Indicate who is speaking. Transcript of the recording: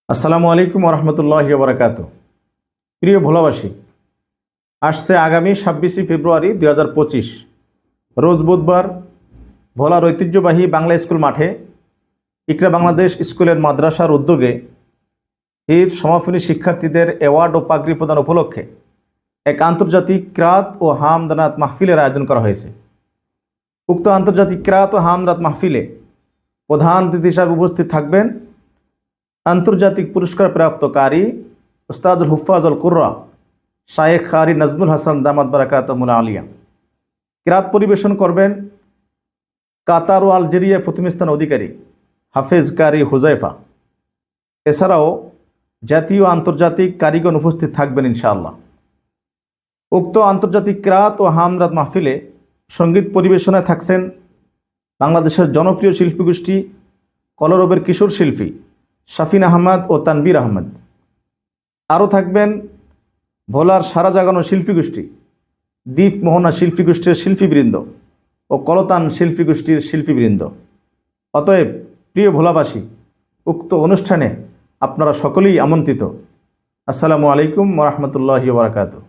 Speaker 1: আসসালামু আলাইকুম ওরহমতুল্লাহি ওবরাকাতু। প্রিয় ভোলাবাসী, আসছে আগামী 26শে ফেব্রুয়ারি 2025 রোজ বুধবার ভোলার ঐতিহ্যবাহী বাংলা স্কুল মাঠে ইকরা বাংলাদেশ স্কুলের মাদ্রাসার উদ্যোগে হিফজ সমাপনী শিক্ষার্থীদের অ্যাওয়ার্ড ও পাগড়ি প্রদান উপলক্ষে এক আন্তর্জাতিক কিরাত ও হামদনাত মাহফিলের আয়োজন করা হয়েছে। উক্ত আন্তর্জাতিক কিরাত ও হামদনাত মাহফিলে প্রধান অতিথি হিসাবে উপস্থিত থাকবেন আন্তর্জাতিক পুরস্কার প্রাপ্ত কারি উস্তাদুল হুফাজুল কুররা শায়েখ কারি নাজমুল হাসান দামাত বারাকাতুহুল আলিয়া। কিরাত পরিবেশন করবেন কাতার ও আলজেরিয়া প্রথম স্থান অধিকারী হাফেজ কারি হুজাইফা। এছাড়াও জাতীয় আন্তর্জাতিক কারিগণ উপস্থিত থাকবেন ইনশাআল্লাহ। উক্ত আন্তর্জাতিক কিরাত ও হামদনাত মাহফিলে সঙ্গীত পরিবেশনায় থাকছেন বাংলাদেশের জনপ্রিয় শিল্পীগোষ্ঠী কলরবের কিশোর শিল্পী শাফিন আহমদ ও তানবীর আহমদ। আরও থাকবেন ভোলার সারা জাগানো শিল্পীগোষ্ঠী দ্বীপ মোহনা শিল্পীগোষ্ঠীর শিল্পীবৃন্দ ও কলতান শিল্পীগোষ্ঠীর শিল্পীবৃন্দ। অতএব প্রিয় ভোলাবাসী, উক্ত অনুষ্ঠানে আপনারা সকলেই আমন্ত্রিত। আসসালামু আলাইকুম ওরহমতুল্লাহি ওয়া বারাকাতুহু।